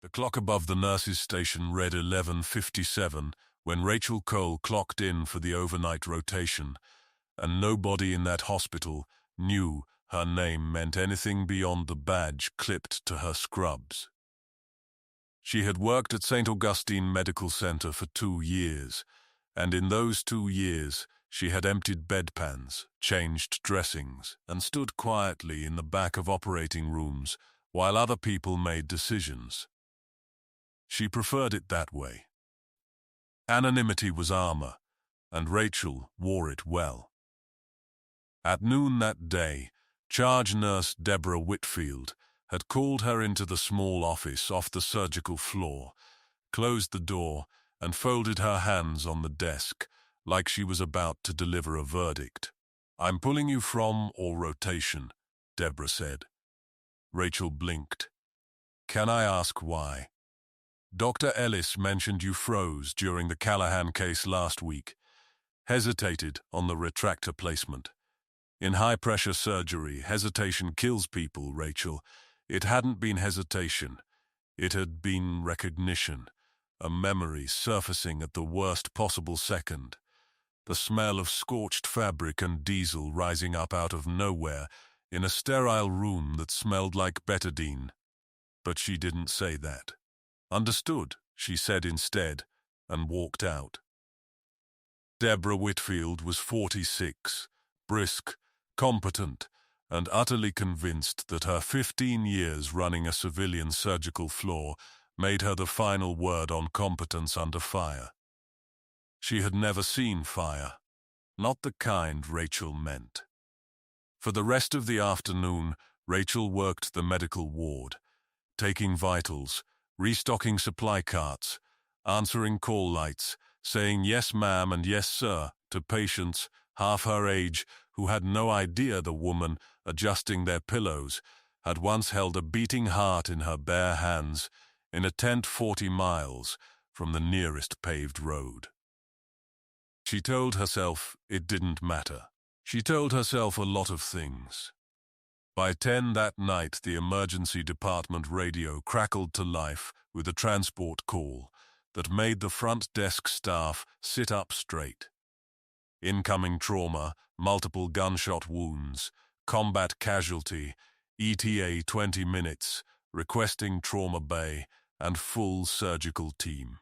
The clock above the nurse's station read 11:57 when Rachel Cole clocked in for the overnight rotation, and nobody in that hospital knew her name meant anything beyond the badge clipped to her scrubs. She had worked at St. Augustine Medical Center for 2 years, and in those 2 years she had emptied bedpans, changed dressings, and stood quietly in the back of operating rooms while other people made decisions. She preferred it that way. Anonymity was armor, and Rachel wore it well. At noon that day, charge nurse Deborah Whitfield had called her into the small office off the surgical floor, closed the door, and folded her hands on the desk like she was about to deliver a verdict. "I'm pulling you from or rotation," Deborah said. Rachel blinked. "Can I ask why?" "Dr. Ellis mentioned you froze during the Callahan case last week. Hesitated on the retractor placement. In high-pressure surgery, hesitation kills people, Rachel. It hadn't been hesitation. It had been recognition, a memory surfacing at the worst possible second. The smell of scorched fabric and diesel rising up out of nowhere in a sterile room that smelled like betadine. But she didn't say that. "Understood," she said instead, and walked out. Deborah Whitfield was 46, brisk, competent, and utterly convinced that her 15 years running a civilian surgical floor made her the final word on competence under fire. She had never seen fire, not the kind Rachel meant. For the rest of the afternoon, Rachel worked the medical ward, taking vitals, restocking supply carts, answering call lights, saying yes ma'am and yes sir to patients half her age who had no idea the woman adjusting their pillows had once held a beating heart in her bare hands in a tent 40 miles from the nearest paved road. She told herself it didn't matter. She told herself a lot of things. By 10 that night, the emergency department radio crackled to life with a transport call that made the front desk staff sit up straight. Incoming trauma, multiple gunshot wounds, combat casualty, ETA 20 minutes, requesting trauma bay, and full surgical team.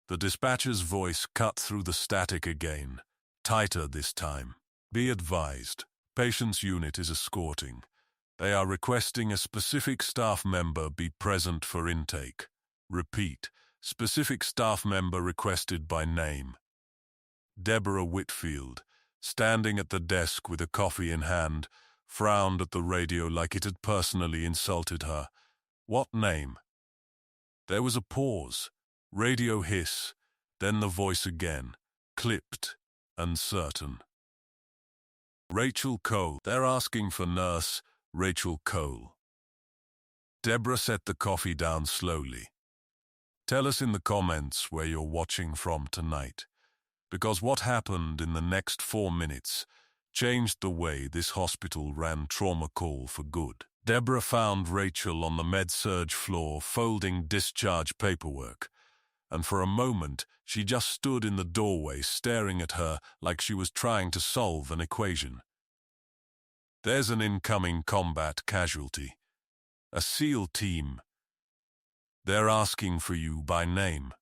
The dispatcher's voice cut through the static again, tighter this time. "Be advised. Patient's unit is escorting. They are requesting a specific staff member be present for intake. Repeat, specific staff member requested by name." Deborah Whitfield, standing at the desk with a coffee in hand, frowned at the radio like it had personally insulted her. What name? There was a pause, radio hiss, then the voice again, clipped, uncertain. "Rachel Cole. They're asking for nurse Rachel Cole." Deborah set the coffee down slowly. "Tell us in the comments where you're watching from tonight, because what happened in the next 4 minutes changed the way this hospital ran trauma call for good." Deborah found Rachel on the med-surg floor folding discharge paperwork, and for a moment she just stood in the doorway staring at her like she was trying to solve an equation. "There's an incoming combat casualty. A SEAL team. They're asking for you by name."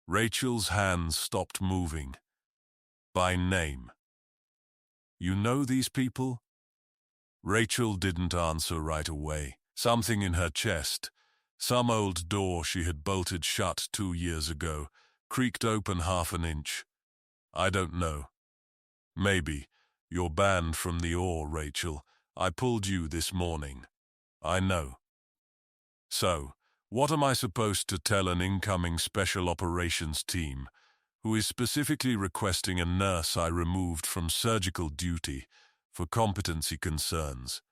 Rachel's hands stopped moving. "By name. You know these people?" Rachel didn't answer right away. Something in her chest, some old door she had bolted shut 2 years ago, creaked open half an inch. "I don't know. Maybe. You're banned from the OR, Rachel. I pulled you this morning. I know." "So, what am I supposed to tell an incoming special operations team who is specifically requesting a nurse I removed from surgical duty for competency concerns?"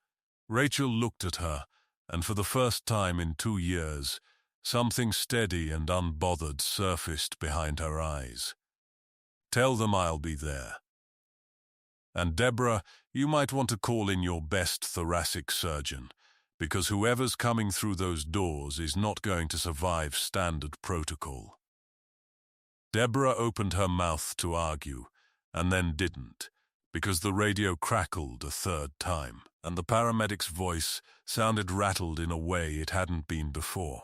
Rachel looked at her, and for the first time in 2 years, something steady and unbothered surfaced behind her eyes. "Tell them I'll be there. And Deborah, you might want to call in your best thoracic surgeon, because whoever's coming through those doors is not going to survive standard protocol. Deborah opened her mouth to argue, and then didn't, because the radio crackled a third time, and the paramedic's voice sounded rattled in a way it hadn't been before.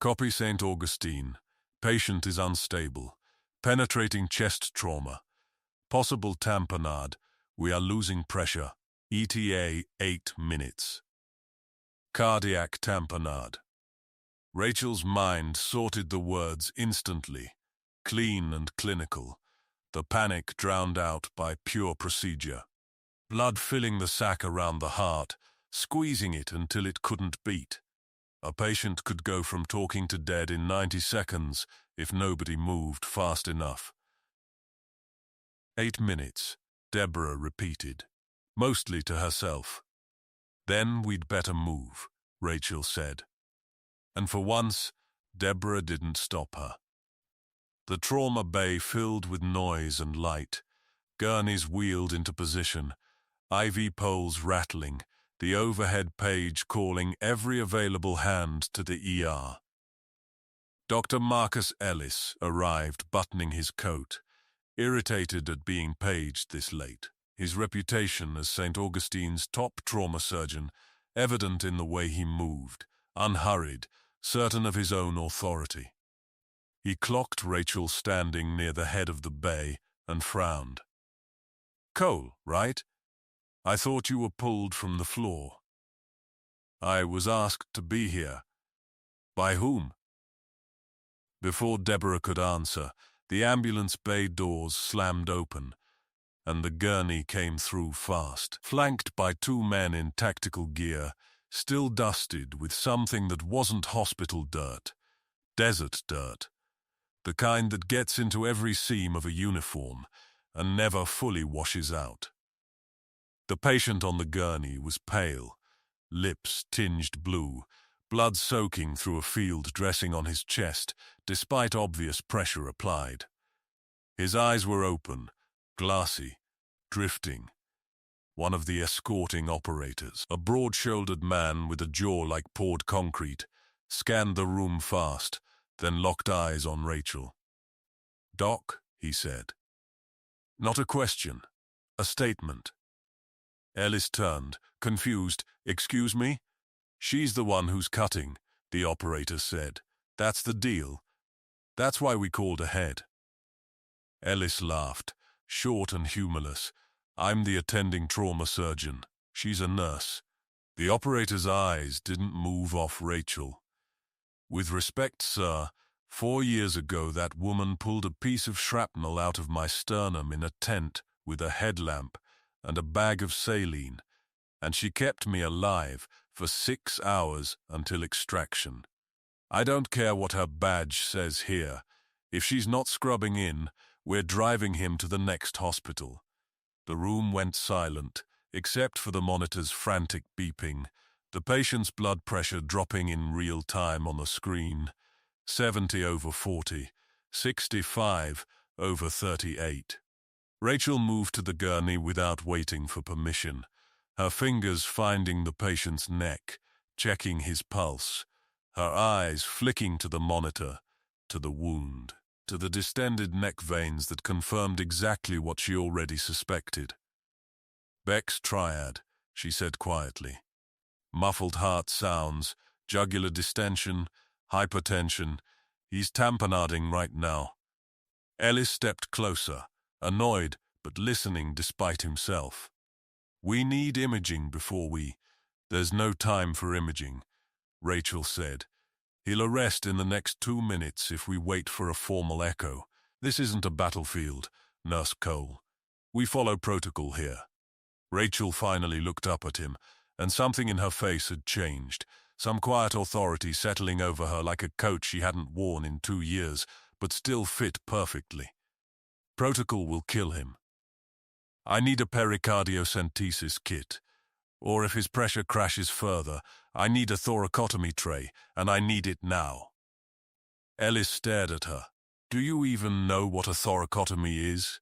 Copy St. Augustine. Patient is unstable. Penetrating chest trauma. Possible tamponade. We are losing pressure. ETA 8 minutes. Cardiac tamponade. Rachel's mind sorted the words instantly, clean and clinical, the panic drowned out by pure procedure. Blood filling the sac around the heart, squeezing it until it couldn't beat. A patient could go from talking to dead in 90 seconds if nobody moved fast enough. 8 minutes, Deborah repeated, mostly to herself. Then we'd better move, Rachel said. And for once, Deborah didn't stop her. The trauma bay filled with noise and light, gurneys wheeled into position, IV poles rattling, the overhead page calling every available hand to the ER. Dr. Marcus Ellis arrived buttoning his coat, irritated at being paged this late, his reputation as St. Augustine's top trauma surgeon evident in the way he moved, unhurried, certain of his own authority. He clocked Rachel standing near the head of the bay and frowned. "Cole, right? I thought you were pulled from the floor." "I was asked to be here." "By whom?" Before Deborah could answer, the ambulance bay doors slammed open, and the gurney came through fast, flanked by 2 men in tactical gear, still dusted with something that wasn't hospital dirt, desert dirt, the kind that gets into every seam of a uniform and never fully washes out. The patient on the gurney was pale, lips tinged blue, blood soaking through a field dressing on his chest, despite obvious pressure applied. His eyes were open, glassy, drifting. One of the escorting operators, a broad-shouldered man with a jaw like poured concrete, scanned the room fast, then locked eyes on Rachel. "Doc," he said. Not a question, a statement. Ellis turned, confused. "Excuse me?" "She's the one who's cutting," the operator said. "That's the deal. That's why we called ahead." Ellis laughed, short and humorless. "I'm the attending trauma surgeon. She's a nurse." The operator's eyes didn't move off Rachel. "With respect, sir, 4 years ago that woman pulled a piece of shrapnel out of my sternum in a tent with a headlamp and a bag of saline, and she kept me alive for 6 hours until extraction. I don't care what her badge says here. If she's not scrubbing in, we're driving him to the next hospital." The room went silent, except for the monitor's frantic beeping, the patient's blood pressure dropping in real time on the screen. 70 over 40, 65 over 38. Rachel moved to the gurney without waiting for permission, her fingers finding the patient's neck, checking his pulse, her eyes flicking to the monitor, to the wound, to the distended neck veins that confirmed exactly what she already suspected. "Beck's triad," she said quietly. "Muffled heart sounds, jugular distension, hypertension. He's tamponading right now." Ellis stepped closer, annoyed but listening despite himself. "We need imaging before we—" "There's no time for imaging," Rachel said. "He'll arrest in the next 2 minutes if we wait for a formal echo. This isn't a battlefield, Nurse Cole. We follow protocol here." Rachel finally looked up at him, and something in her face had changed, some quiet authority settling over her like a coat she hadn't worn in 2 years, but still fit perfectly. "Protocol will kill him. I need a pericardiocentesis kit. Or if his pressure crashes further, I need a thoracotomy tray, and I need it now." Ellis stared at her. "Do you even know what a thoracotomy is?"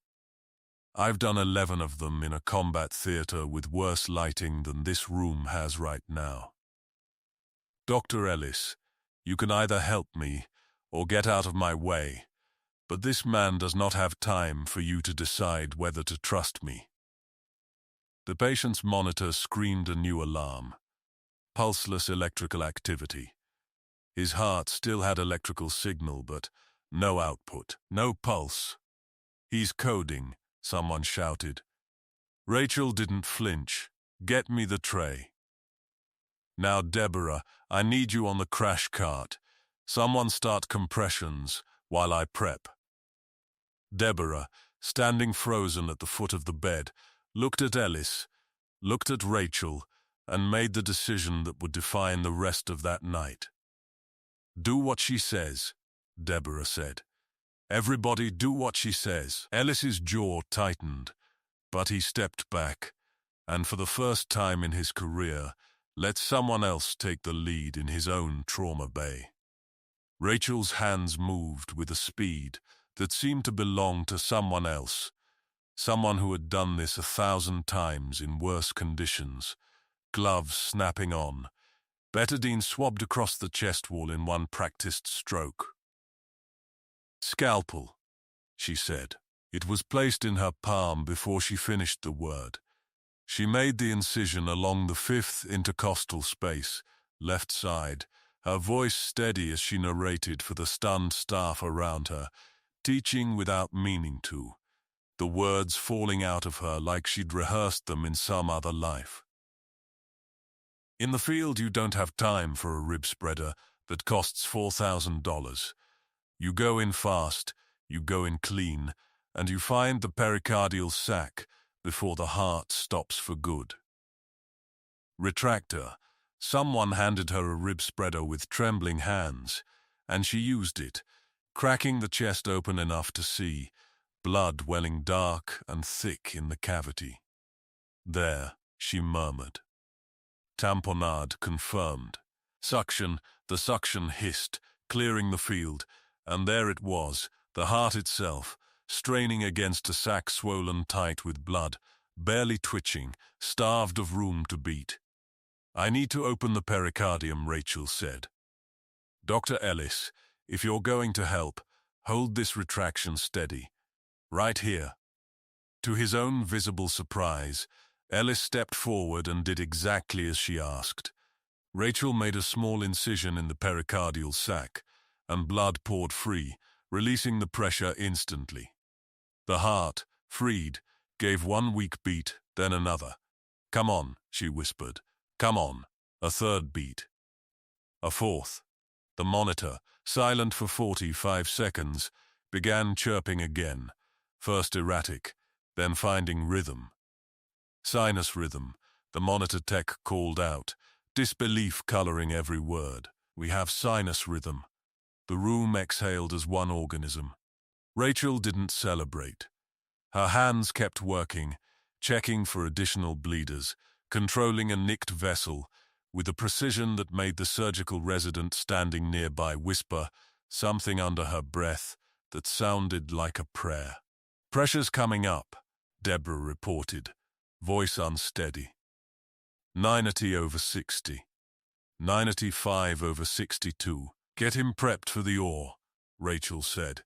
"I've done 11 of them in a combat theater with worse lighting than this room has right now." Dr. Ellis, you can either help me or get out of my way, but this man does not have time for you to decide whether to trust me." The patient's monitor screamed a new alarm. Pulseless electrical activity. His heart still had electrical signal, but no output, no pulse. "He's coding," someone shouted. Rachel didn't flinch. "Get me the tray." "Now, Deborah, I need you on the crash cart. Someone start compressions while I prep." Deborah, standing frozen at the foot of the bed, looked at Ellis, looked at Rachel, and made the decision that would define the rest of that night. "Do what she says," Deborah said. "Everybody do what she says." Ellis's jaw tightened, but he stepped back, and for the first time in his career, let someone else take the lead in his own trauma bay. Rachel's hands moved with a speed that seemed to belong to someone else, someone who had done this 1,000 times in worse conditions. Gloves snapping on. Betadine swabbed across the chest wall in one practiced stroke. "Scalpel," she said. It was placed in her palm before she finished the word. She made the incision along the 5th intercostal space, left side, her voice steady as she narrated for the stunned staff around her, teaching without meaning to, the words falling out of her like she'd rehearsed them in some other life. "In the field, you don't have time for a rib spreader that costs $4,000. You go in fast, you go in clean, and you find the pericardial sac before the heart stops for good." Retractor. Someone handed her a rib spreader with trembling hands, and she used it, cracking the chest open enough to see, blood welling dark and thick in the cavity. "There," she murmured. Tamponade confirmed. Suction, the suction hissed, clearing the field, and there it was, the heart itself, straining against a sac swollen tight with blood, barely twitching, starved of room to beat. "I need to open the pericardium," Rachel said. "Dr. Ellis, if you're going to help, hold this retraction steady. Right here." To his own visible surprise, Ellis stepped forward and did exactly as she asked. Rachel made a small incision in the pericardial sac, and blood poured free, releasing the pressure instantly. The heart, freed, gave one weak beat, then another. "Come on," she whispered. "Come on." A third beat. A fourth. The monitor, silent for 45 seconds, began chirping again, first erratic, then finding rhythm. "Sinus rhythm," the monitor tech called out, disbelief coloring every word. "We have sinus rhythm." The room exhaled as one organism. Rachel didn't celebrate. Her hands kept working, checking for additional bleeders, controlling a nicked vessel, with a precision that made the surgical resident standing nearby whisper something under her breath that sounded like a prayer. "Pressure's coming up," Deborah reported, voice unsteady. 980 over 60. 985 over 62. "Get him prepped for the ore," Rachel said.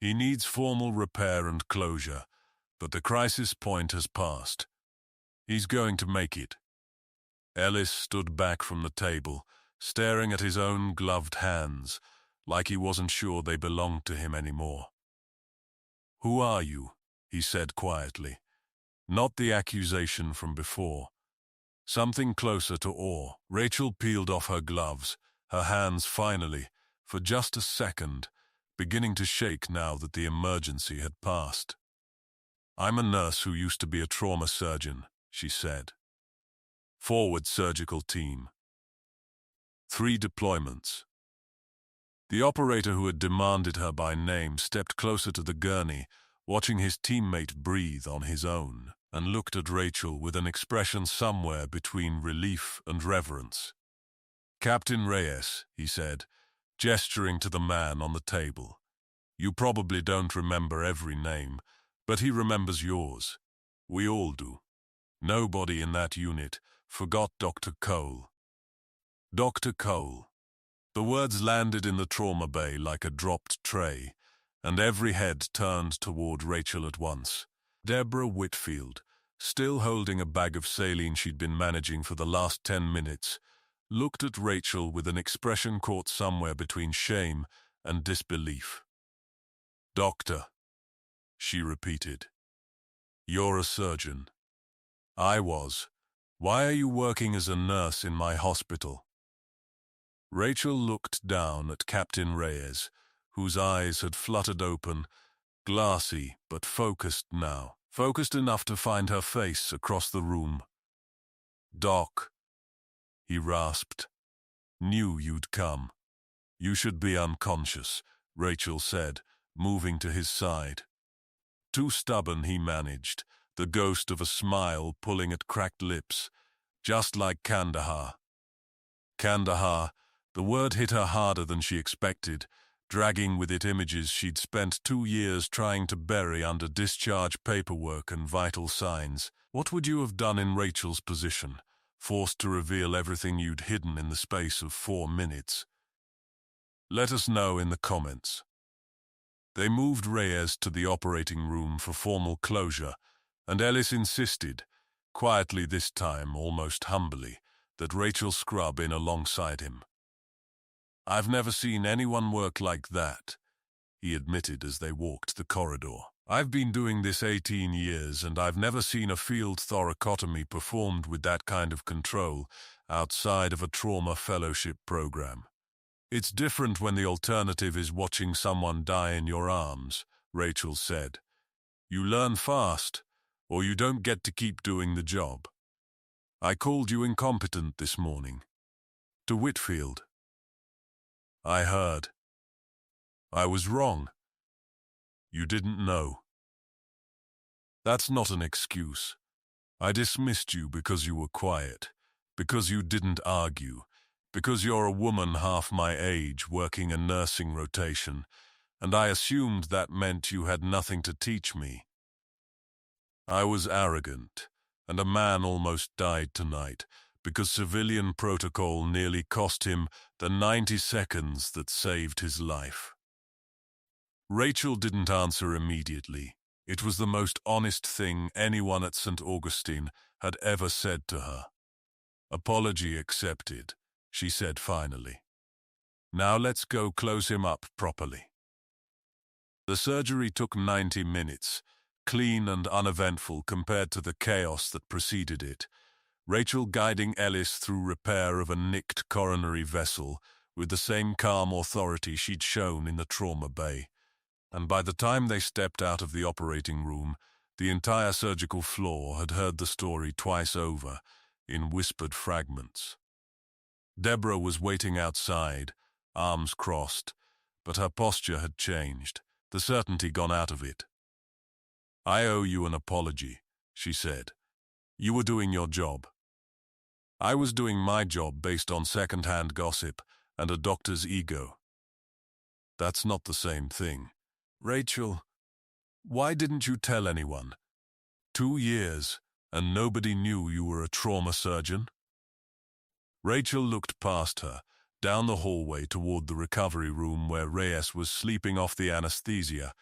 "He needs formal repair and closure, but the crisis point has passed. He's going to make it." Ellis stood back from the table, staring at his own gloved hands, like he wasn't sure they belonged to him anymore. "Who are you?" he said quietly. Not the accusation from before. Something closer to awe. Rachel peeled off her gloves, her hands finally, for just a second, beginning to shake now that the emergency had passed. "I'm a nurse who used to be a trauma surgeon," she said. "Forward surgical team. 3 deployments." The operator who had demanded her by name stepped closer to the gurney, watching his teammate breathe on his own, and looked at Rachel with an expression somewhere between relief and reverence. "Captain Reyes," he said, gesturing to the man on the table. "You probably don't remember every name, but he remembers yours. We all do. Nobody in that unit forgot Dr. Cole." Dr. Cole. The words landed in the trauma bay like a dropped tray, and every head turned toward Rachel at once. Deborah Whitfield, still holding a bag of saline she'd been managing for the last 10 minutes, looked at Rachel with an expression caught somewhere between shame and disbelief. "Doctor," she repeated. "You're a surgeon." "I was. Why are you working as a nurse in my hospital?" Rachel looked down at Captain Reyes, whose eyes had fluttered open, glassy but focused now, focused enough to find her face across the room. "Doc," he rasped. "Knew you'd come." "You should be unconscious," Rachel said, moving to his side. Too stubborn, he managed, the ghost of a smile pulling at cracked lips, just like Kandahar. Kandahar, the word hit her harder than she expected, dragging with it images she'd spent 2 years trying to bury under discharge paperwork and vital signs. What would you have done in Rachel's position, forced to reveal everything you'd hidden in the space of 4 minutes? Let us know in the comments. They moved Reyes to the operating room for formal closure, and Ellis insisted, quietly this time, almost humbly, that Rachel scrub in alongside him. "I've never seen anyone work like that," he admitted as they walked the corridor. "I've been doing this 18 years, and I've never seen a field thoracotomy performed with that kind of control outside of a trauma fellowship program. It's different when the alternative is watching someone die in your arms," Rachel said. "You learn fast, or you don't get to keep doing the job. I called you incompetent this morning." "To Whitfield." "I heard. I was wrong. You didn't know." "That's not an excuse. I dismissed you because you were quiet, because you didn't argue, because you're a woman half my age working a nursing rotation, and I assumed that meant you had nothing to teach me. I was arrogant, and a man almost died tonight because civilian protocol nearly cost him the 90 seconds that saved his life." Rachel didn't answer immediately. It was the most honest thing anyone at St. Augustine had ever said to her. "Apology accepted," she said finally. "Now let's go close him up properly." The surgery took 90 minutes, clean and uneventful compared to the chaos that preceded it, Rachel guiding Ellis through repair of a nicked coronary vessel with the same calm authority she'd shown in the trauma bay. And by the time they stepped out of the operating room, the entire surgical floor had heard the story twice over, in whispered fragments. Deborah was waiting outside, arms crossed, but her posture had changed, the certainty gone out of it. "I owe you an apology," she said. "You were doing your job. I was doing my job based on second-hand gossip and a doctor's ego." "That's not the same thing." "Rachel, why didn't you tell anyone? 2 years, and nobody knew you were a trauma surgeon?" Rachel looked past her, down the hallway toward the recovery room where Reyes was sleeping off the anesthesia,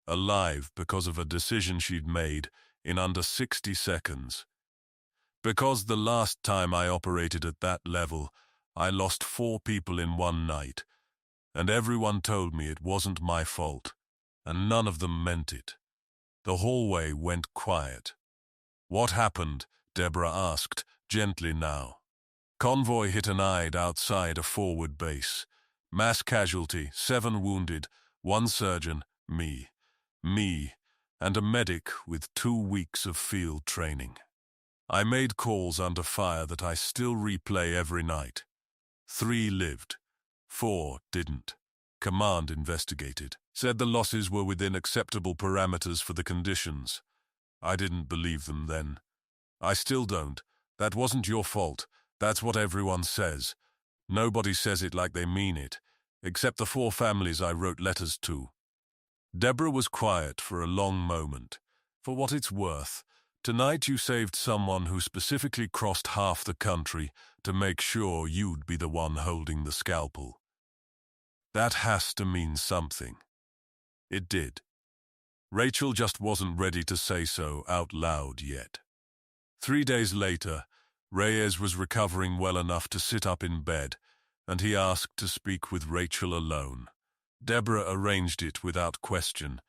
alive because of a decision she'd made in under 60 seconds. "Because the last time I operated at that level, I lost 4 people in one night, and everyone told me it wasn't my fault, and none of them meant it." The hallway went quiet. "What happened?" Deborah asked, gently now. "Convoy hit an eyed outside a forward base. Mass casualty, 7 wounded, 1 surgeon, me, and a medic with 2 weeks of field training. I made calls under fire that I still replay every night. 3 lived, 4 didn't. Command investigated, said the losses were within acceptable parameters for the conditions. I didn't believe them then. I still don't. That wasn't your fault. That's what everyone says. Nobody says it like they mean it, except the 4 families I wrote letters to." Deborah was quiet for a long moment. For what it's worth, Tonight you saved someone who specifically crossed half the country to make sure you'd be the one holding the scalpel. That has to mean something. It did. Rachel just wasn't ready to say so out loud yet. 3 days later, Reyes was recovering well enough to sit up in bed, and he asked to speak with Rachel alone. Deborah arranged it without question,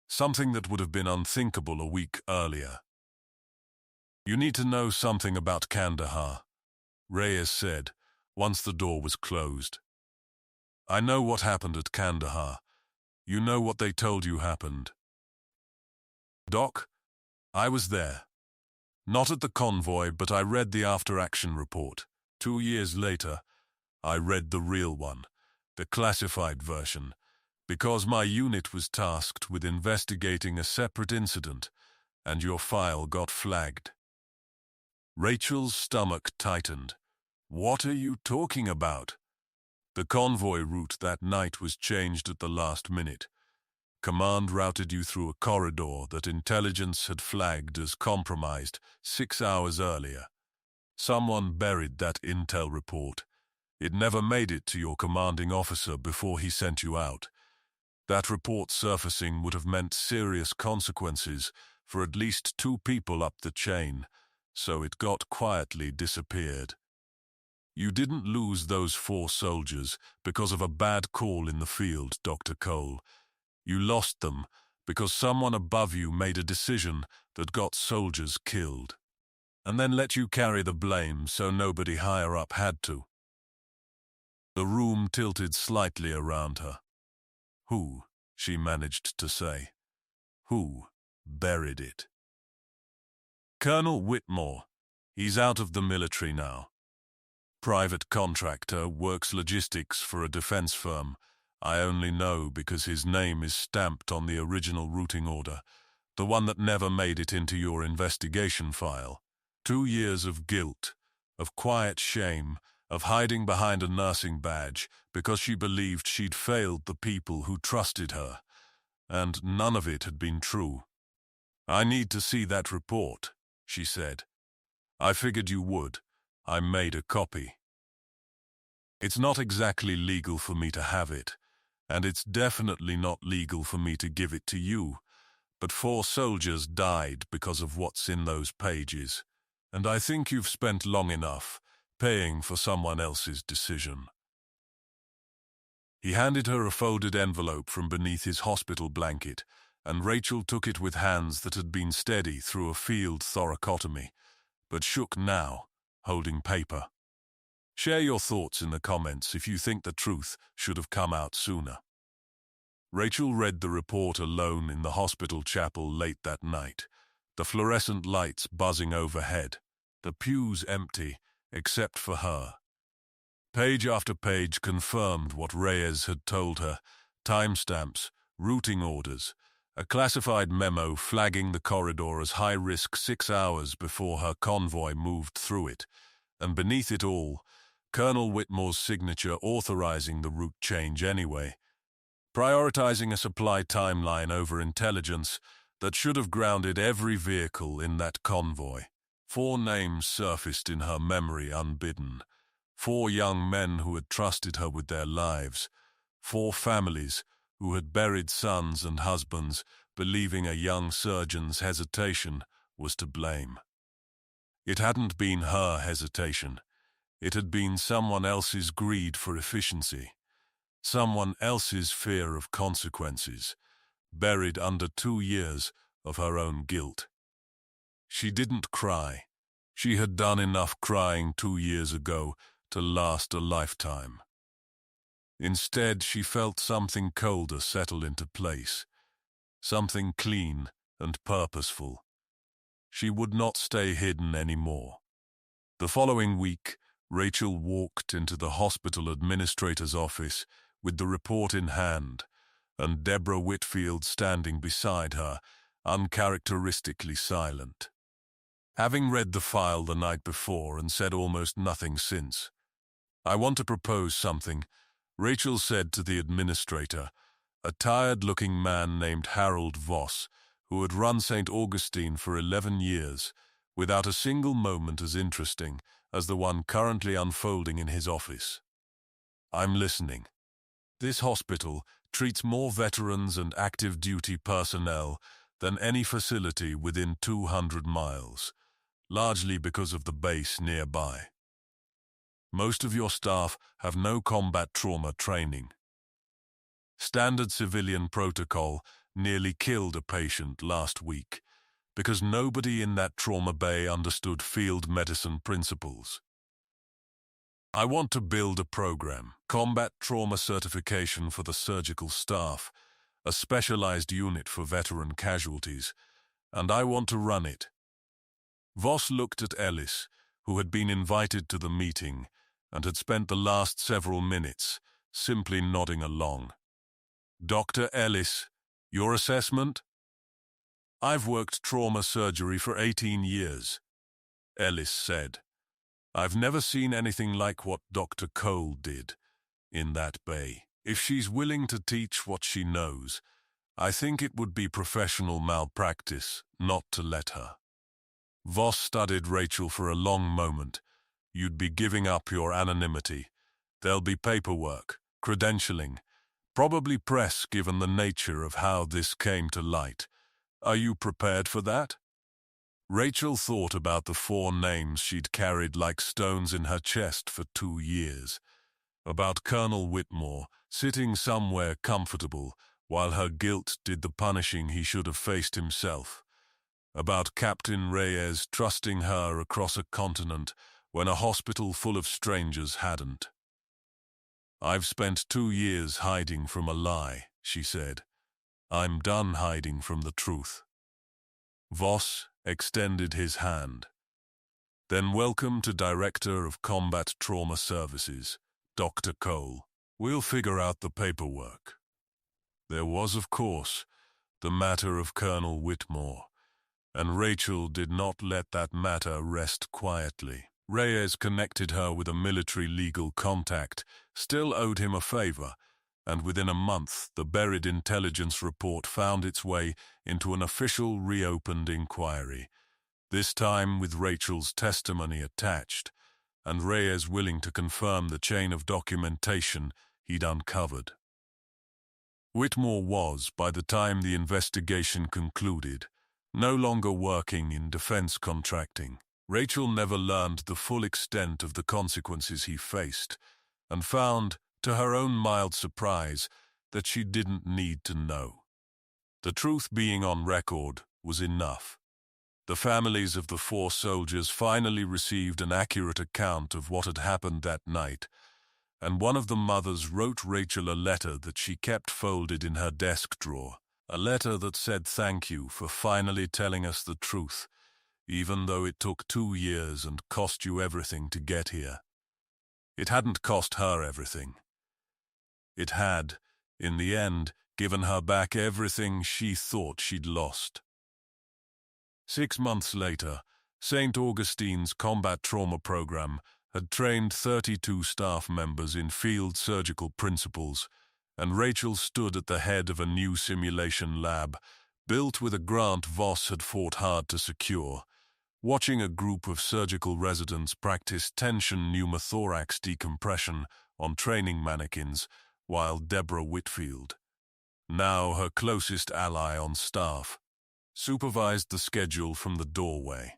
something that would have been unthinkable a week earlier. "You need to know something about Kandahar," Reyes said, once the door was closed. "I know what happened at Kandahar. You know what they told you happened." "Doc, I was there. Not at the convoy, but I read the after-action report. 2 years later, I read the real one, the classified version, because my unit was tasked with investigating a separate incident, and your file got flagged." Rachel's stomach tightened. "What are you talking about?" "The convoy route that night was changed at the last minute. Command routed you through a corridor that intelligence had flagged as compromised 6 hours earlier. Someone buried that intel report. It never made it to your commanding officer before he sent you out. That report surfacing would have meant serious consequences for at least 2 people up the chain, so it got quietly disappeared. You didn't lose those 4 soldiers because of a bad call in the field, Dr. Cole. You lost them because someone above you made a decision that got soldiers killed, and then let you carry the blame so nobody higher up had to." The room tilted slightly around her. "Who?" she managed to say. "Who buried it?" "Colonel Whitmore. He's out of the military now. Private contractor, works logistics for a defense firm. I only know because his name is stamped on the original routing order, the one that never made it into your investigation file. 2 years of guilt, of quiet shame, of hiding behind a nursing badge because she believed she'd failed the people who trusted her, and none of it had been true. "I need to see that report," she said. "I figured you would. I made a copy. It's not exactly legal for me to have it, and it's definitely not legal for me to give it to you, but 4 soldiers died because of what's in those pages, and I think you've spent long enough paying for someone else's decision." He handed her a folded envelope from beneath his hospital blanket, and Rachel took it with hands that had been steady through a field thoracotomy, but shook now, holding paper. Share your thoughts in the comments if you think the truth should have come out sooner. Rachel read the report alone in the hospital chapel late that night, the fluorescent lights buzzing overhead, the pews empty except for her. Page after page confirmed what Reyes had told her: timestamps, routing orders, a classified memo flagging the corridor as high risk 6 hours before her convoy moved through it, and beneath it all, Colonel Whitmore's signature authorizing the route change anyway, prioritizing a supply timeline over intelligence that should have grounded every vehicle in that convoy. 4 names surfaced in her memory unbidden. 4 young men who had trusted her with their lives. 4 families who had buried sons and husbands, believing a young surgeon's hesitation was to blame. It hadn't been her hesitation. It had been someone else's greed for efficiency, someone else's fear of consequences, buried under 2 years of her own guilt. She didn't cry. She had done enough crying 2 years ago to last a lifetime. Instead, she felt something colder settle into place, something clean and purposeful. She would not stay hidden anymore. The following week, Rachel walked into the hospital administrator's office with the report in hand, and Deborah Whitfield standing beside her, uncharacteristically silent. Having read the file the night before and said almost nothing since, "I want to propose something," Rachel said to the administrator, a tired-looking man named Harold Voss, who had run St. Augustine for 11 years, without a single moment as interesting as the one currently unfolding in his office. I'm listening. This hospital treats more veterans and active duty personnel than any facility within 200 miles, largely because of the base nearby. Most of your staff have no combat trauma training. Standard civilian protocol nearly killed a patient last week because nobody in that trauma bay understood field medicine principles. I want to build a program, combat trauma certification for the surgical staff, a specialized unit for veteran casualties, and I want to run it. Voss looked at Ellis, who had been invited to the meeting and had spent the last several minutes simply nodding along. Dr. Ellis, your assessment? I've worked trauma surgery for 18 years, Ellis said. I've never seen anything like what Dr. Cole did in that bay. If she's willing to teach what she knows, I think it would be professional malpractice not to let her. Voss studied Rachel for a long moment. You'd be giving up your anonymity. There'll be paperwork, credentialing, probably press given the nature of how this came to light. Are you prepared for that? Rachel thought about the 4 names she'd carried like stones in her chest for 2 years. About Colonel Whitmore sitting somewhere comfortable while her guilt did the punishing he should have faced himself. About Captain Reyes trusting her across a continent when a hospital full of strangers hadn't. I've spent 2 years hiding from a lie, she said. I'm done hiding from the truth. Voss extended his hand. Then welcome to Director of Combat Trauma Services, Dr. Cole. We'll figure out the paperwork. There was, of course, the matter of Colonel Whitmore, and Rachel did not let that matter rest quietly. Reyes connected her with a military legal contact, still owed him a favor, and within a month the buried intelligence report found its way into an official reopened inquiry, this time with Rachel's testimony attached, and Reyes willing to confirm the chain of documentation he'd uncovered. Whitmore was, by the time the investigation concluded, no longer working in defense contracting. Rachel never learned the full extent of the consequences he faced, and found, to her own mild surprise, that she didn't need to know. The truth being on record was enough. The families of the 4 soldiers finally received an accurate account of what had happened that night, and one of the mothers wrote Rachel a letter that she kept folded in her desk drawer, a letter that said thank you for finally telling us the truth, even though it took 2 years and cost you everything to get here. It hadn't cost her everything. It had, in the end, given her back everything she thought she'd lost. 6 months later, St. Augustine's combat trauma program had trained 32 staff members in field surgical principles, and Rachel stood at the head of a new simulation lab, built with a grant Voss had fought hard to secure, watching a group of surgical residents practice tension pneumothorax decompression on training mannequins, while Deborah Whitfield, now her closest ally on staff, supervised the schedule from the doorway.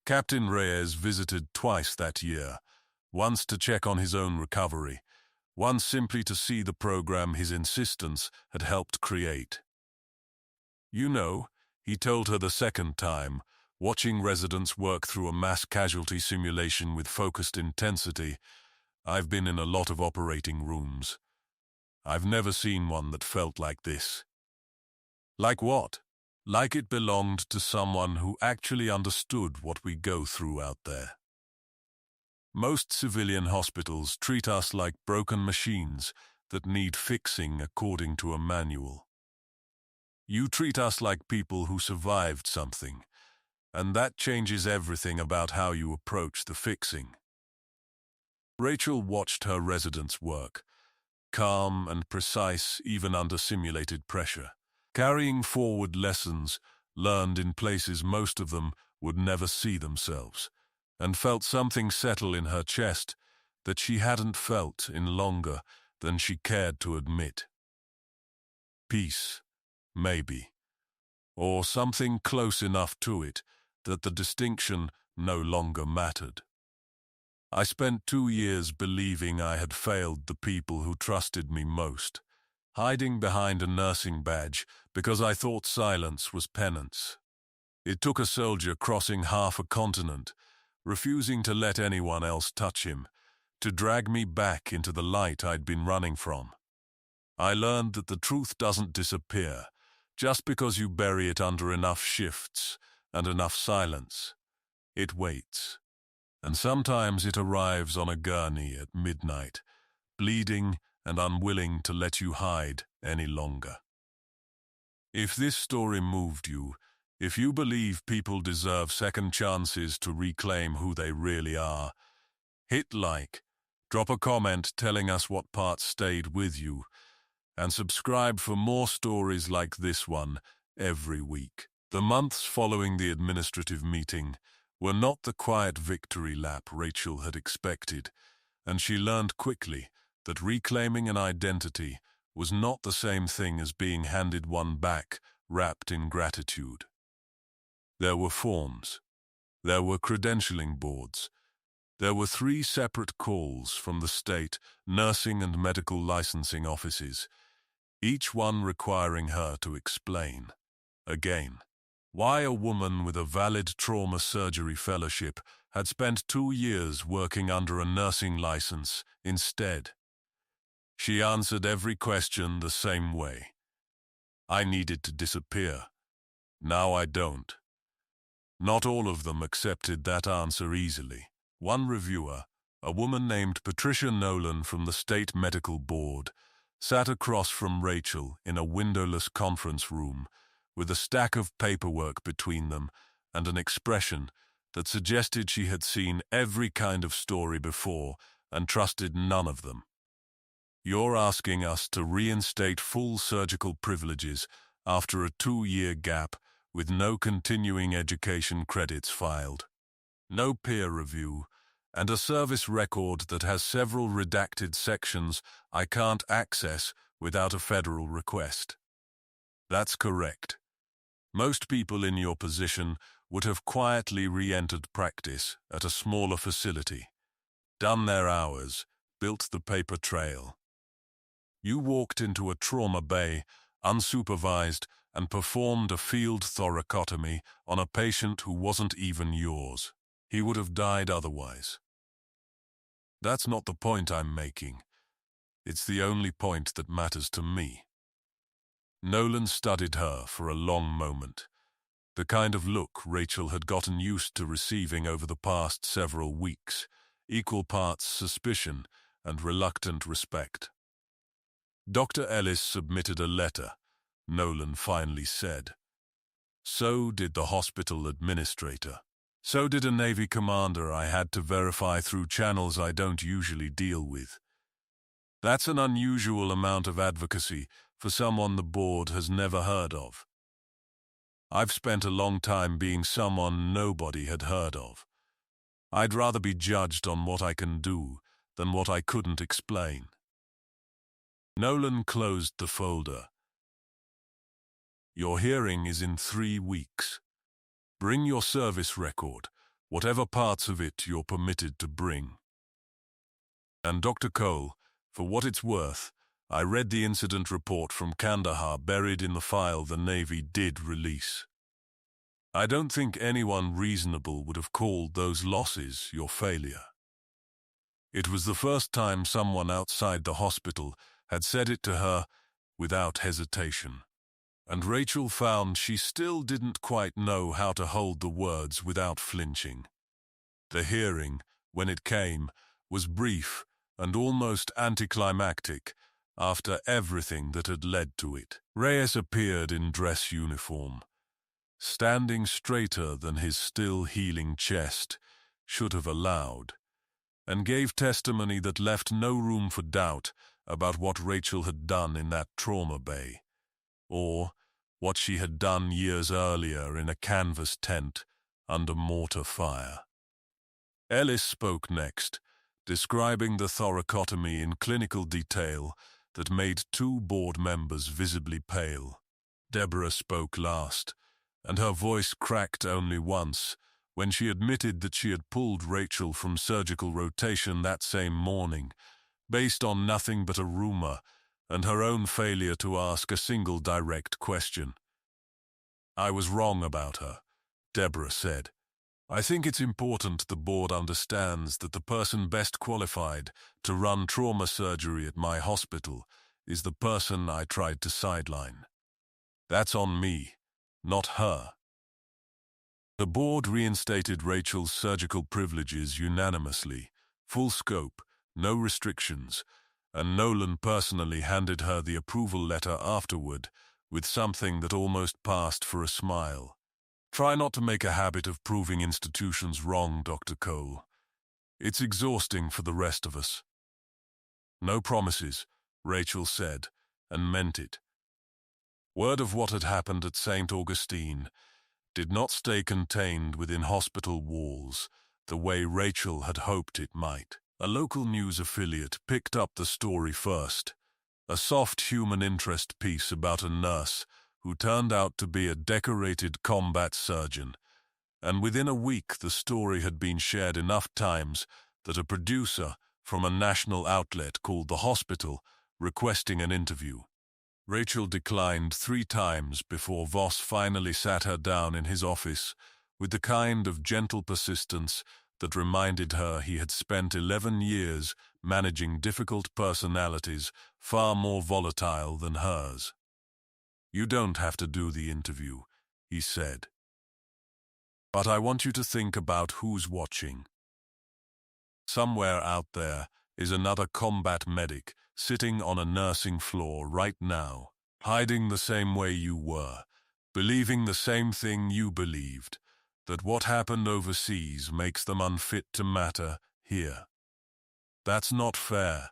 Captain Reyes visited twice that year, once to check on his own recovery, once simply to see the program his insistence had helped create. You know, he told her the second time, watching residents work through a mass casualty simulation with focused intensity, I've been in a lot of operating rooms. I've never seen one that felt like this. Like what? Like it belonged to someone who actually understood what we go through out there. Most civilian hospitals treat us like broken machines that need fixing according to a manual. You treat us like people who survived something, and that changes everything about how you approach the fixing. Rachel watched her residents work, calm and precise even under simulated pressure. carrying forward lessons learned in places most of them would never see themselves, and felt something settle in her chest that she hadn't felt in longer than she cared to admit. Peace, maybe, or something close enough to it that the distinction no longer mattered. I spent 2 years believing I had failed the people who trusted me most, hiding behind a nursing badge because I thought silence was penance. It took a soldier crossing half a continent, refusing to let anyone else touch him, to drag me back into the light I'd been running from. I learned that the truth doesn't disappear just because you bury it under enough shifts and enough silence. It waits. And sometimes it arrives on a gurney at midnight, bleeding and unwilling to let you hide any longer. If this story moved you, if you believe people deserve second chances to reclaim who they really are, hit like, drop a comment telling us what parts stayed with you, and subscribe for more stories like this one every week. The months following the administrative meeting were not the quiet victory lap Rachel had expected, and she learned quickly that reclaiming an identity was not the same thing as being handed one back wrapped in gratitude. There were forms. There were credentialing boards. There were 3 separate calls from the state nursing and medical licensing offices, each one requiring her to explain, again, why a woman with a valid trauma surgery fellowship had spent 2 years working under a nursing license instead. She answered every question the same way. I needed to disappear. Now I don't. Not all of them accepted that answer easily. One reviewer, a woman named Patricia Nolan from the State Medical Board, sat across from Rachel in a windowless conference room with a stack of paperwork between them and an expression that suggested she had seen every kind of story before and trusted none of them. You're asking us to reinstate full surgical privileges after a 2-year gap with no continuing education credits filed, no peer review, and a service record that has several redacted sections I can't access without a federal request. That's correct. Most people in your position would have quietly re-entered practice at a smaller facility, done their hours, built the paper trail. You walked into a trauma bay, unsupervised, and performed a field thoracotomy on a patient who wasn't even yours. He would have died otherwise. That's not the point I'm making. It's the only point that matters to me. Nolan studied her for a long moment, the kind of look Rachel had gotten used to receiving over the past several weeks, equal parts suspicion and reluctant respect. Dr. Ellis submitted a letter, Nolan finally said. So did the hospital administrator. So did a Navy commander I had to verify through channels I don't usually deal with. That's an unusual amount of advocacy for someone the board has never heard of. I've spent a long time being someone nobody had heard of. I'd rather be judged on what I can do than what I couldn't explain. Nolan closed the folder. Your hearing is in 3 weeks. Bring your service record, whatever parts of it you're permitted to bring. And Dr. Cole, for what it's worth, I read the incident report from Kandahar buried in the file the Navy did release. I don't think anyone reasonable would have called those losses your failure. It was the first time someone outside the hospital had said it to her without hesitation. And Rachel found she still didn't quite know how to hold the words without flinching. The hearing, when it came, was brief and almost anticlimactic after everything that had led to it. Reyes appeared in dress uniform, standing straighter than his still healing chest should have allowed, and gave testimony that left no room for doubt about what Rachel had done in that trauma bay, or what she had done years earlier in a canvas tent under mortar fire. Ellis spoke next, describing the thoracotomy in clinical detail that made two board members visibly pale. Deborah spoke last, and her voice cracked only once when she admitted that she had pulled Rachel from surgical rotation that same morning, based on nothing but a rumor and her own failure to ask a single direct question. "I was wrong about her," Deborah said. "I think it's important the board understands that the person best qualified to run trauma surgery at my hospital is the person I tried to sideline. That's on me, not her." The board reinstated Rachel's surgical privileges unanimously, full scope, no restrictions, and Nolan personally handed her the approval letter afterward with something that almost passed for a smile. "Try not to make a habit of proving institutions wrong, Dr. Cole. It's exhausting for the rest of us." "No promises," Rachel said, and meant it. Word of what had happened at St. Augustine did not stay contained within hospital walls the way Rachel had hoped it might. A local news affiliate picked up the story first, a soft human interest piece about a nurse who turned out to be a decorated combat surgeon, and within a week the story had been shared enough times that a producer from a national outlet called The Hospital requesting an interview. Rachel declined 3 times before Voss finally sat her down in his office with the kind of gentle persistence that reminded her he had spent 11 years managing difficult personalities far more volatile than hers. "You don't have to do the interview," he said. "But I want you to think about who's watching. Somewhere out there is another combat medic sitting on a nursing floor right now, hiding the same way you were, believing the same thing you believed, that what happened overseas makes them unfit to matter here. That's not fair.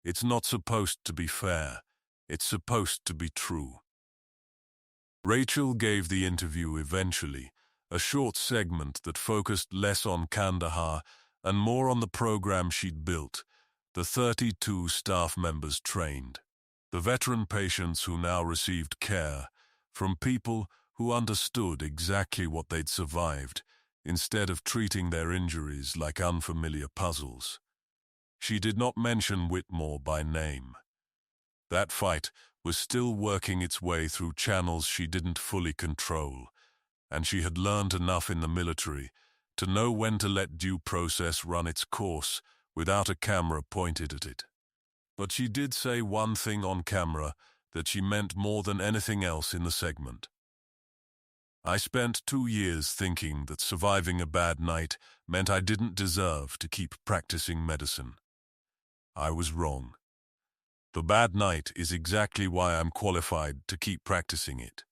It's not supposed to be fair. It's supposed to be true." Rachel gave the interview eventually, a short segment that focused less on Kandahar and more on the program she'd built, the 32 staff members trained, the veteran patients who now received care from people who understood exactly what they'd survived, instead of treating their injuries like unfamiliar puzzles. She did not mention Whitmore by name. That fight was still working its way through channels she didn't fully control, and she had learned enough in the military to know when to let due process run its course without a camera pointed at it. But she did say one thing on camera that she meant more than anything else in the segment. "I spent 2 years thinking that surviving a bad night meant I didn't deserve to keep practicing medicine. I was wrong. The bad night is exactly why I'm qualified to keep practicing it.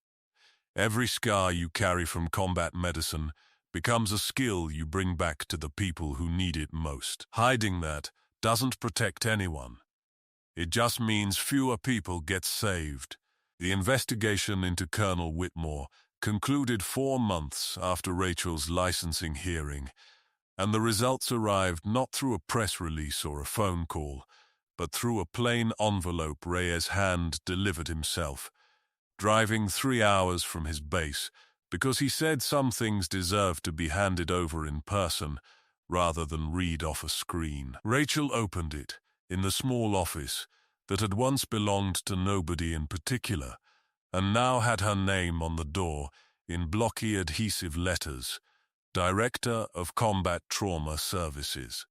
Every scar you carry from combat medicine becomes a skill you bring back to the people who need it most. Hiding that doesn't protect anyone. It just means fewer people get saved." The investigation into Colonel Whitmore concluded 4 months after Rachel's licensing hearing, and the results arrived not through a press release or a phone call, but through a plain envelope Reyes hand-delivered himself, driving 3 hours from his base because he said some things deserved to be handed over in person rather than read off a screen. Rachel opened it in the small office that had once belonged to nobody in particular, and now had her name on the door in blocky adhesive letters, Director of Combat Trauma Services.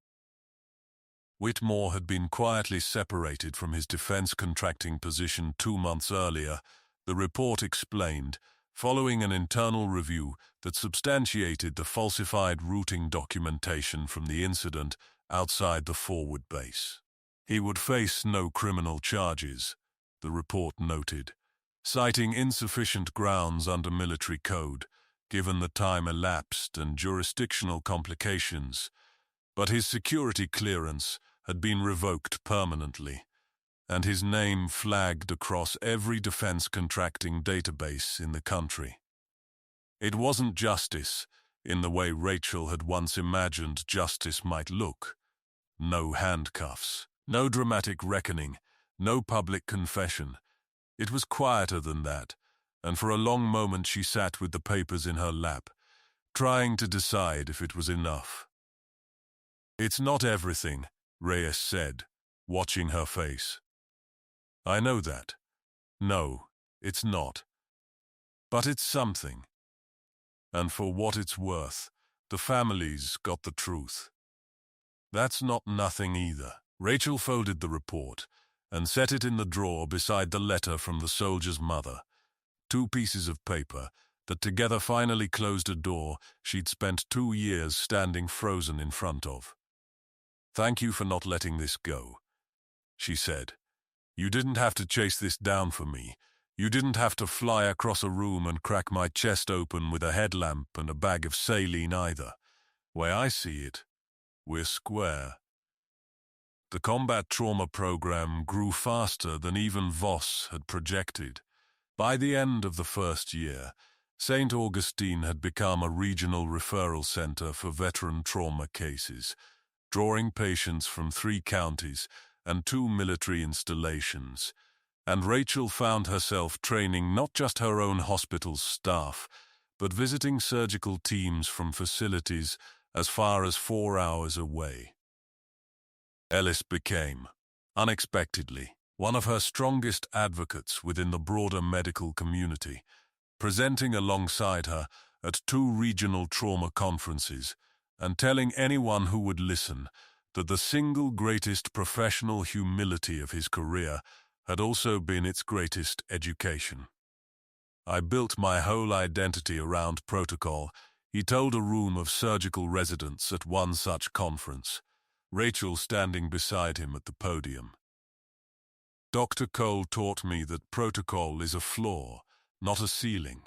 Whitmore had been quietly separated from his defense contracting position 2 months earlier, the report explained, following an internal review that substantiated the falsified routing documentation from the incident outside the forward base. He would face no criminal charges, the report noted, citing insufficient grounds under military code, given the time elapsed and jurisdictional complications, but his security clearance had been revoked permanently, and his name flagged across every defense contracting database in the country. It wasn't justice in the way Rachel had once imagined justice might look. No handcuffs, no dramatic reckoning, no public confession. It was quieter than that, and for a long moment she sat with the papers in her lap, trying to decide if it was enough. "It's not everything," Reyes said, watching her face. "I know that. No, it's not. But it's something. And for what it's worth, the family's got the truth." "That's not nothing either." Rachel folded the report and set it in the drawer beside the letter from the soldier's mother. 2 pieces of paper that together finally closed a door she'd spent 2 years standing frozen in front of. "Thank you for not letting this go," she said. "You didn't have to chase this down for me. You didn't have to fly across a room and crack my chest open with a headlamp and a bag of saline either. Way I see it, we're square." The combat trauma program grew faster than even Voss had projected. By the end of the first year, St. Augustine had become a regional referral center for veteran trauma cases, drawing patients from 3 counties and 2 military installations. And Rachel found herself training not just her own hospital's staff, but visiting surgical teams from facilities as far as 4 hours away. Ellis became, unexpectedly, one of her strongest advocates within the broader medical community, presenting alongside her at 2 regional trauma conferences and telling anyone who would listen that the single greatest professional humility of his career had also been its greatest education. "I built my whole identity around protocol," he told a room of surgical residents at one such conference, Rachel standing beside him at the podium. "Dr. Cole taught me that protocol is a floor, not a ceiling.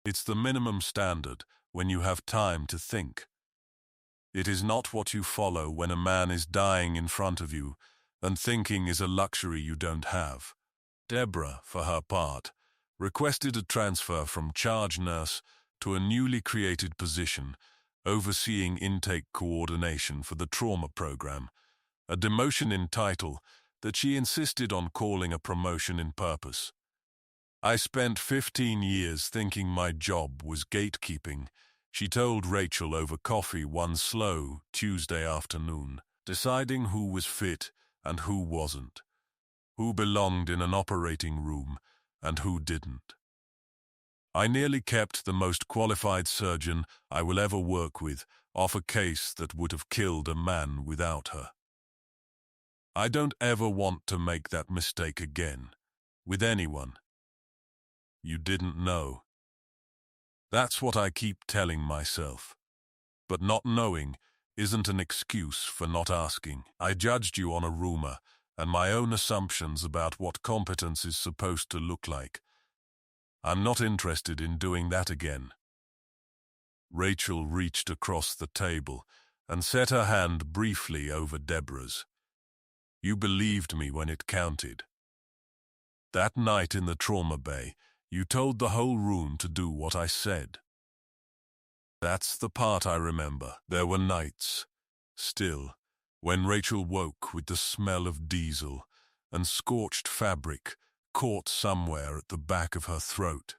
It's the minimum standard when you have time to think. It is not what you follow when a man is dying in front of you, and thinking is a luxury you don't have." Deborah, for her part, requested a transfer from charge nurse to a newly created position overseeing intake coordination for the trauma program, a demotion in title that she insisted on calling a promotion in purpose. "I spent 15 years thinking my job was gatekeeping," she told Rachel over coffee one slow Tuesday afternoon, deciding who was fit and who wasn't, who belonged in an operating room and who didn't. "I nearly kept the most qualified surgeon I will ever work with off a case that would have killed a man without her. I don't ever want to make that mistake again, with anyone. You didn't know. That's what I keep telling myself. But not knowing isn't an excuse for not asking. I judged you on a rumor and my own assumptions about what competence is supposed to look like. I'm not interested in doing that again." Rachel reached across the table and set her hand briefly over Deborah's. "You believed me when it counted. That night in the trauma bay, you told the whole room to do what I said. That's the part I remember. There were nights, still, when Rachel woke with the smell of diesel and scorched fabric caught somewhere at the back of her throat,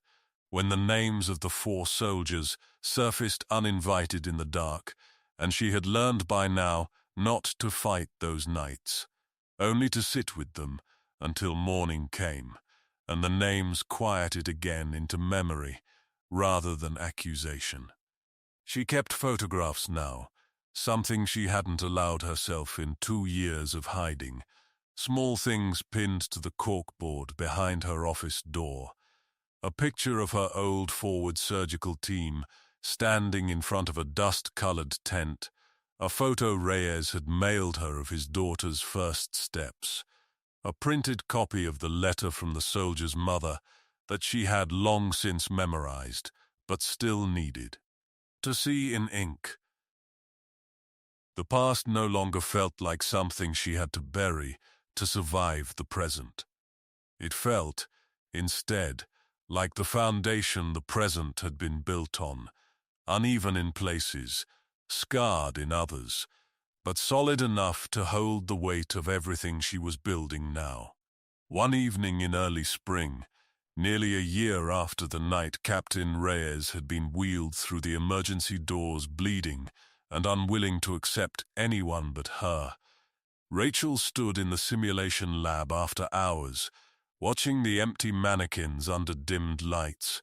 when the names of the 4 soldiers surfaced uninvited in the dark, and she had learned by now not to fight those nights, only to sit with them until morning came, and the names quieted again into memory rather than accusation. She kept photographs now, something she hadn't allowed herself in 2 years of hiding, small things pinned to the corkboard behind her office door. A picture of her old forward surgical team standing in front of a dust-colored tent, a photo Reyes had mailed her of his daughter's first steps, a printed copy of the letter from the soldier's mother that she had long since memorized, but still needed to see in ink. The past no longer felt like something she had to bury, to survive the present. It felt, instead, like the foundation the present had been built on, uneven in places, scarred in others, but solid enough to hold the weight of everything she was building now. One evening in early spring, nearly a year after the night Captain Reyes had been wheeled through the emergency doors bleeding and unwilling to accept anyone but her, Rachel stood in the simulation lab after hours, watching the empty mannequins under dimmed lights,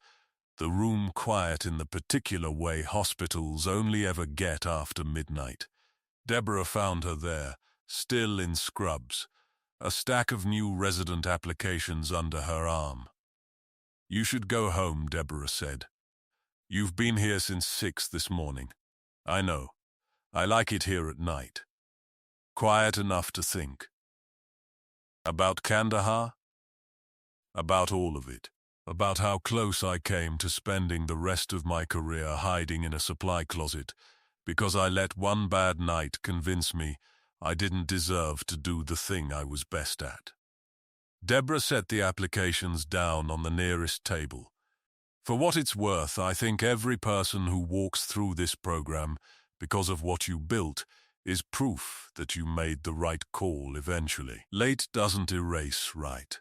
the room quiet in the particular way hospitals only ever get after midnight. Deborah found her there, still in scrubs, a stack of new resident applications under her arm. "You should go home," Deborah said. "You've been here since 6 this morning. I know. I like it here at night. Quiet enough to think." "About Kandahar?" "About all of it. About how close I came to spending the rest of my career hiding in a supply closet because I let one bad night convince me I didn't deserve to do the thing I was best at." Deborah set the applications down on the nearest table. "For what it's worth, I think every person who walks through this program because of what you built is proof that you made the right call eventually. Late doesn't erase right."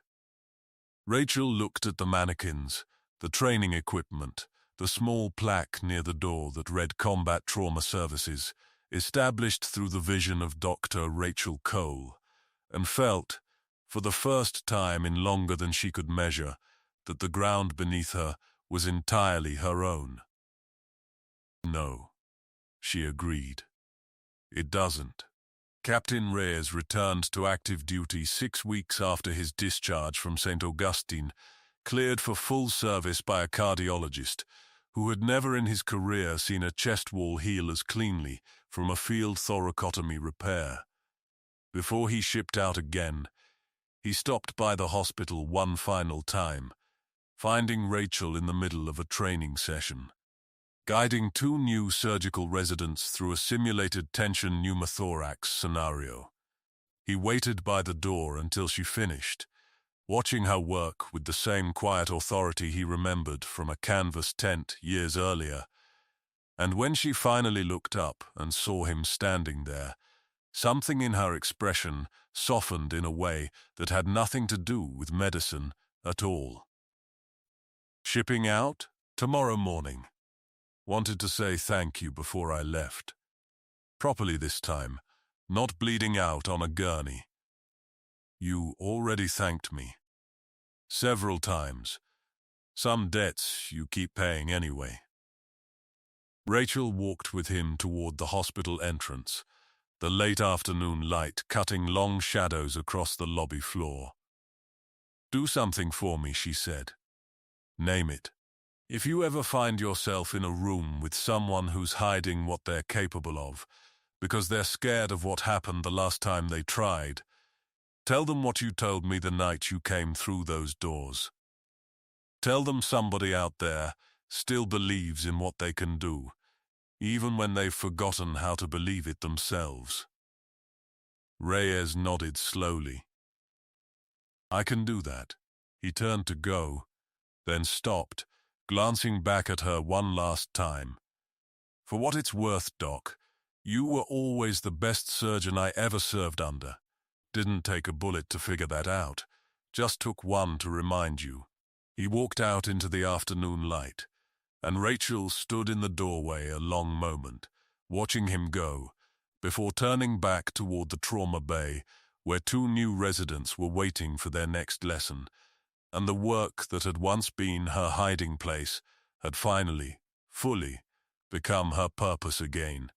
Rachel looked at the mannequins, the training equipment, the small plaque near the door that read Combat Trauma Services, established through the vision of Dr. Rachel Cole, and felt, for the first time in longer than she could measure, that the ground beneath her was entirely her own. "No," she agreed. "It doesn't." Captain Reyes returned to active duty 6 weeks after his discharge from St. Augustine, cleared for full service by a cardiologist who had never in his career seen a chest wall heal as cleanly from a field thoracotomy repair. Before he shipped out again, he stopped by the hospital one final time, finding Rachel in the middle of a training session, guiding 2 new surgical residents through a simulated tension pneumothorax scenario. He waited by the door until she finished, watching her work with the same quiet authority he remembered from a canvas tent years earlier, and when she finally looked up and saw him standing there, something in her expression softened in a way that had nothing to do with medicine at all. "Shipping out? Tomorrow morning. Wanted to say thank you before I left. Properly this time, not bleeding out on a gurney." "You already thanked me. Several times. Some debts you keep paying anyway." Rachel walked with him toward the hospital entrance, the late afternoon light cutting long shadows across the lobby floor. "Do something for me," she said. "Name it. If you ever find yourself in a room with someone who's hiding what they're capable of, because they're scared of what happened the last time they tried, tell them what you told me the night you came through those doors. Tell them somebody out there still believes in what they can do, even when they've forgotten how to believe it themselves." Reyes nodded slowly. "I can do that." He turned to go, then stopped, glancing back at her one last time. "For what it's worth, Doc, you were always the best surgeon I ever served under. Didn't take a bullet to figure that out. Just took one to remind you." He walked out into the afternoon light, and Rachel stood in the doorway a long moment, watching him go, before turning back toward the trauma bay, where 2 new residents were waiting for their next lesson, and the work that had once been her hiding place had finally, fully, become her purpose again.